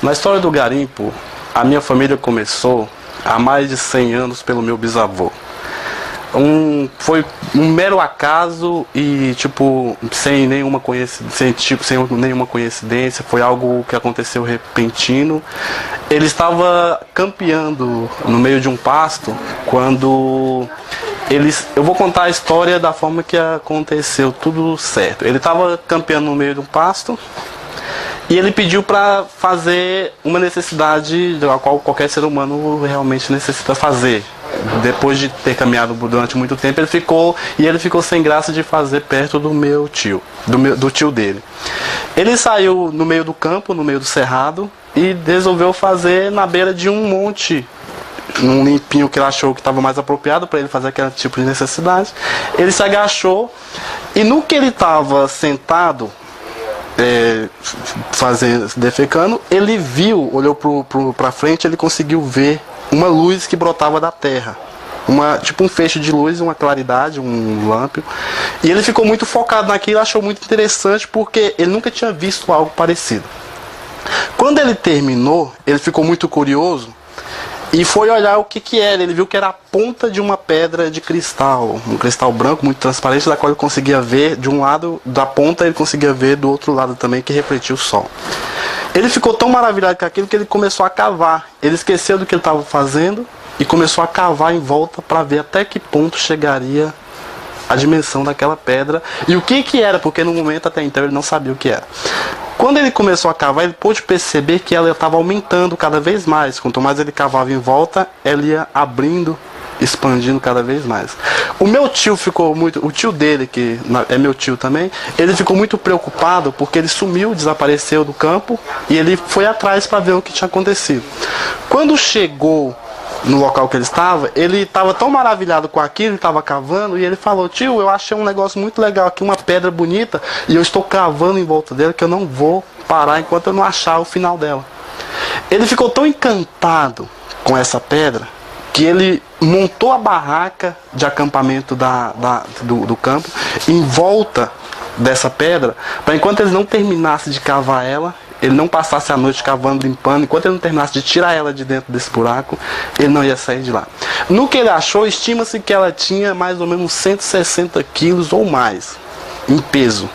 Na história do garimpo, a minha família começou há mais de 100 anos pelo meu bisavô. Foi um mero acaso e sem nenhuma coincidência, foi algo que aconteceu repentino. Ele estava campeando no meio de um pasto quando eu vou contar a história da forma que aconteceu tudo certo. Ele estava campeando no meio de um pasto e ele pediu para fazer uma necessidade da qual qualquer ser humano realmente necessita fazer. Depois de ter caminhado durante muito tempo, ele ficou sem graça de fazer perto do meu tio, do tio dele. Ele saiu no meio do campo, no meio do cerrado, e resolveu fazer na beira de um monte, um limpinho que ele achou que estava mais apropriado para ele fazer aquele tipo de necessidade. Ele se agachou e no que ele estava sentado, defecando, ele olhou para frente, ele conseguiu ver uma luz que brotava da terra, um feixe de luz, uma claridade, um lampião, e ele ficou muito focado naquilo, achou muito interessante porque ele nunca tinha visto algo parecido. Quando ele terminou, ele ficou muito curioso e foi olhar o que era. Ele viu que era a ponta de uma pedra de cristal, um cristal branco muito transparente, da qual ele conseguia ver de um lado da ponta, ele conseguia ver do outro lado também, que refletia o sol. Ele ficou tão maravilhado com aquilo que ele começou a cavar. Ele esqueceu do que ele estava fazendo e começou a cavar em volta para ver até que ponto chegaria a dimensão daquela pedra e o que era, porque no momento até então ele não sabia o que era. Quando ele começou a cavar, ele pôde perceber que ela estava aumentando cada vez mais. Quanto mais ele cavava em volta, ela ia abrindo, expandindo cada vez mais. O meu tio o tio dele, que é meu tio também, ele ficou muito preocupado porque ele sumiu, desapareceu do campo e ele foi atrás para ver o que tinha acontecido. Quando chegou no local que ele estava tão maravilhado com aquilo, ele estava cavando, e ele falou: tio, eu achei um negócio muito legal aqui, uma pedra bonita, e eu estou cavando em volta dela que eu não vou parar enquanto eu não achar o final dela. Ele ficou tão encantado com essa pedra que ele montou a barraca de acampamento do campo em volta dessa pedra, para enquanto ele não terminasse de cavar ela, ele não passasse a noite cavando, limpando, enquanto ele não terminasse de tirar ela de dentro desse buraco, ele não ia sair de lá. No que ele achou, estima-se que ela tinha mais ou menos 160 quilos ou mais em peso.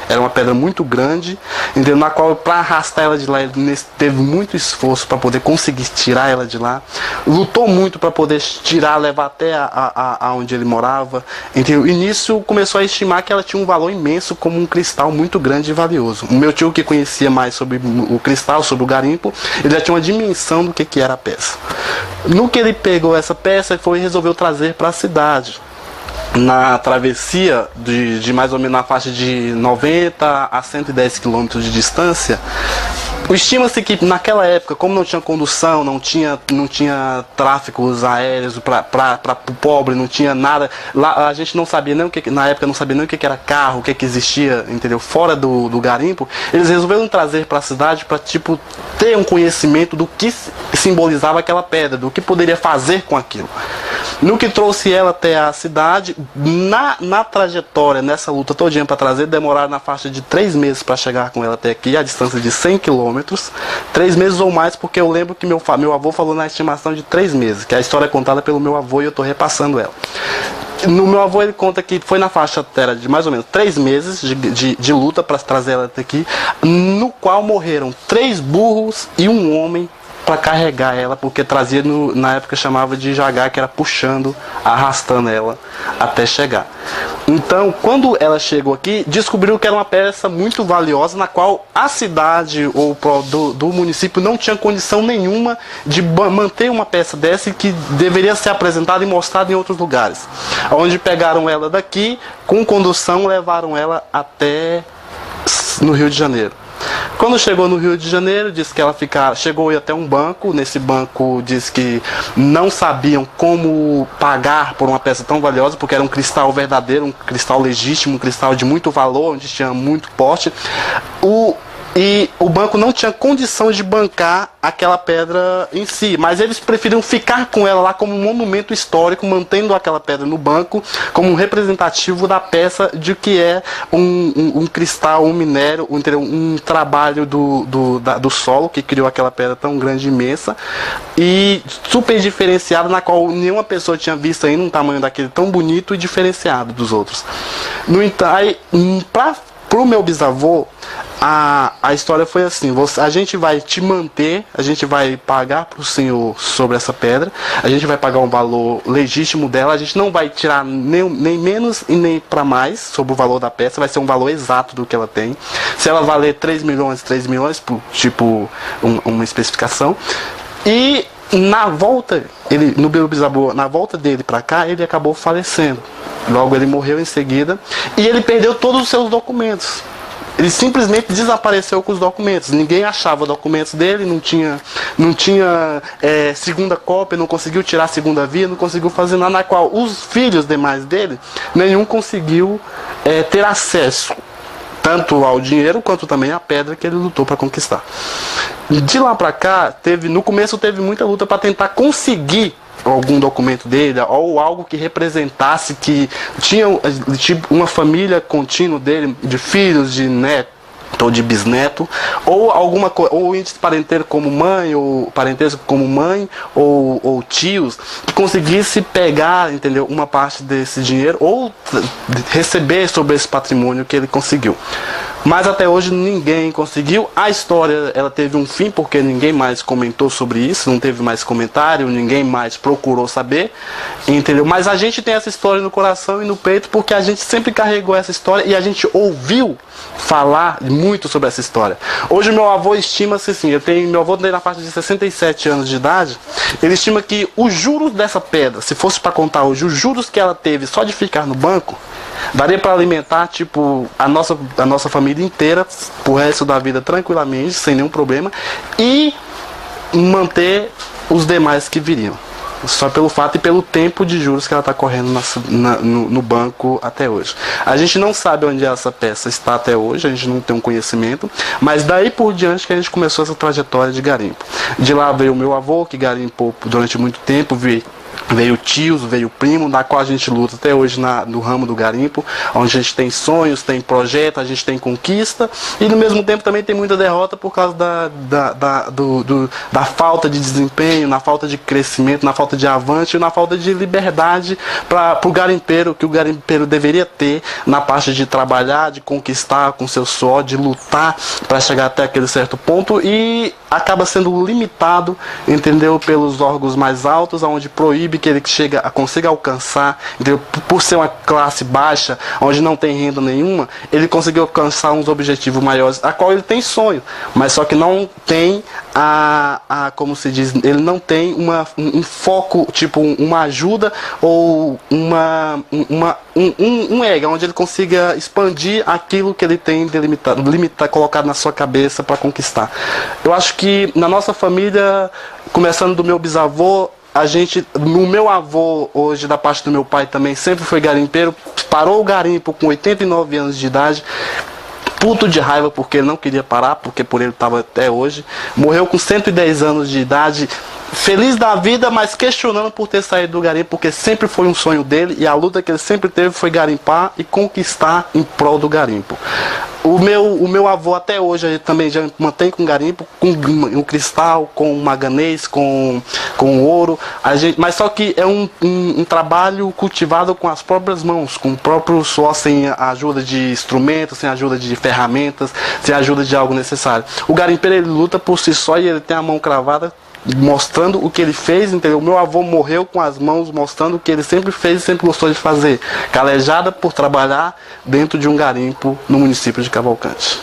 Era uma pedra muito grande, entendeu? Na qual, para arrastar ela de lá, ele teve muito esforço para poder conseguir tirar ela de lá. Lutou muito para poder tirar, levar até onde ele morava, entendeu? E nisso começou a estimar que ela tinha um valor imenso, como um cristal muito grande e valioso. O meu tio, que conhecia mais sobre o cristal, sobre o garimpo, ele já tinha uma dimensão do que era a peça. No que ele pegou essa peça, ele resolveu trazer para a cidade. Na travessia de mais ou menos na faixa de 90 a 110 quilômetros de distância, estima-se que naquela época, como não tinha condução, não tinha tráficos aéreos para o pobre, não tinha nada, lá a gente não sabia nem na época não sabia nem o que era carro, o que existia, entendeu? Fora do garimpo, eles resolveram trazer para a cidade para ter um conhecimento do que simbolizava aquela pedra, do que poderia fazer com aquilo. No que trouxe ela até a cidade, na trajetória, nessa luta todinha para trazer, demoraram na faixa de 3 meses para chegar com ela até aqui, a distância de 100 quilômetros, 3 meses ou mais, porque eu lembro que meu avô falou na estimação de 3 meses, que a história é contada pelo meu avô e eu estou repassando ela. No meu avô, ele conta que foi na faixa de mais ou menos 3 meses de luta para trazer ela até aqui, no qual morreram 3 burros e um homem para carregar ela, porque trazia, na época chamava de jagar, que era puxando, arrastando ela até chegar. Então, quando ela chegou aqui, descobriu que era uma peça muito valiosa, na qual a cidade ou do município não tinha condição nenhuma de manter uma peça dessa, que deveria ser apresentada e mostrada em outros lugares. Onde pegaram ela daqui, com condução, levaram ela até no Rio de Janeiro. Quando chegou no Rio de Janeiro, disse que ela chegou até um banco. Nesse banco, disse que não sabiam como pagar por uma peça tão valiosa, porque era um cristal verdadeiro, um cristal legítimo, um cristal de muito valor, onde tinha muito porte. e o banco não tinha condição de bancar aquela pedra em si, mas eles preferiram ficar com ela lá como um monumento histórico, mantendo aquela pedra no banco como um representativo da peça de que é um cristal, um minério, um trabalho do solo que criou aquela pedra tão grande e imensa e super diferenciada, na qual nenhuma pessoa tinha visto ainda um tamanho daquele tão bonito e diferenciado dos outros. No entanto, para o meu bisavô, a história foi assim: a gente vai te manter, a gente vai pagar para o senhor sobre essa pedra, a gente vai pagar um valor legítimo dela, a gente não vai tirar nem menos e nem para mais sobre o valor da peça, vai ser um valor exato do que ela tem. Se ela valer 3 milhões, tipo uma especificação. E na volta, no meu bisavô, na volta dele para cá, ele acabou falecendo. Logo ele morreu em seguida e ele perdeu todos os seus documentos. Ele simplesmente desapareceu com os documentos. Ninguém achava documentos dele, não tinha segunda cópia, não conseguiu tirar a segunda via, não conseguiu fazer nada, na qual os filhos demais dele, nenhum conseguiu ter acesso tanto ao dinheiro quanto também à pedra que ele lutou para conquistar. De lá para cá, no começo teve muita luta para tentar conseguir algum documento dele, ou algo que representasse que tinha tipo, uma família contínua dele, de filhos, de netos, ou de bisneto, ou alguma coisa, ou índice parentesco como mãe, ou tios, que conseguisse pegar, entendeu, uma parte desse dinheiro, ou receber sobre esse patrimônio que ele conseguiu. Mas até hoje ninguém conseguiu. A história, ela teve um fim, porque ninguém mais comentou sobre isso, não teve mais comentário, ninguém mais procurou saber, entendeu? Mas a gente tem essa história no coração e no peito, porque a gente sempre carregou essa história e a gente ouviu falar muito sobre essa história. Hoje meu avô estima-se assim, meu avô tem na faixa de 67 anos de idade, ele estima que os juros dessa pedra, se fosse para contar hoje, os juros que ela teve só de ficar no banco, daria para alimentar tipo a nossa família inteira pro resto da vida tranquilamente, sem nenhum problema, e manter os demais que viriam. Só pelo fato e pelo tempo de juros que ela está correndo no banco até hoje. A gente não sabe onde essa peça está até hoje, a gente não tem um conhecimento, mas daí por diante que a gente começou essa trajetória de garimpo. De lá veio o meu avô, que garimpou durante muito tempo, veio tios, veio primo, da qual a gente luta até hoje no ramo do garimpo, onde a gente tem sonhos, tem projeto, a gente tem conquista, e no mesmo tempo também tem muita derrota por causa da falta de desempenho, na falta de crescimento, na falta de avanço e na falta de liberdade para o garimpeiro, que o garimpeiro deveria ter na parte de trabalhar, de conquistar com seu suor, de lutar para chegar até aquele certo ponto, e acaba sendo limitado, entendeu, pelos órgãos mais altos, onde proíbe que ele consiga alcançar, entendeu? Por ser uma classe baixa, onde não tem renda nenhuma, ele conseguiu alcançar uns objetivos maiores, a qual ele tem sonho, mas só que não tem como se diz, ele não tem um foco, tipo uma ajuda ou um ego, onde ele consiga expandir aquilo que ele tem delimitado, colocado na sua cabeça para conquistar. Eu acho que na nossa família, começando do meu bisavô, o meu avô, hoje da parte do meu pai também, sempre foi garimpeiro, parou o garimpo com 89 anos de idade, puto de raiva porque ele não queria parar, porque por ele estava até hoje, morreu com 110 anos de idade, feliz da vida, mas questionando por ter saído do garimpo, porque sempre foi um sonho dele, e a luta que ele sempre teve foi garimpar e conquistar em prol do garimpo. O meu avô até hoje ele também já mantém com garimpo, com um cristal, com manganês, com ouro, mas só que é um trabalho cultivado com as próprias mãos, com o próprio suor, sem a ajuda de instrumentos, sem a ajuda de ferramentas, sem a ajuda de algo necessário. O garimpeiro ele luta por si só e ele tem a mão cravada, mostrando o que ele fez, entendeu? O meu avô morreu com as mãos mostrando o que ele sempre fez e sempre gostou de fazer, calejada por trabalhar dentro de um garimpo no município de Cavalcante.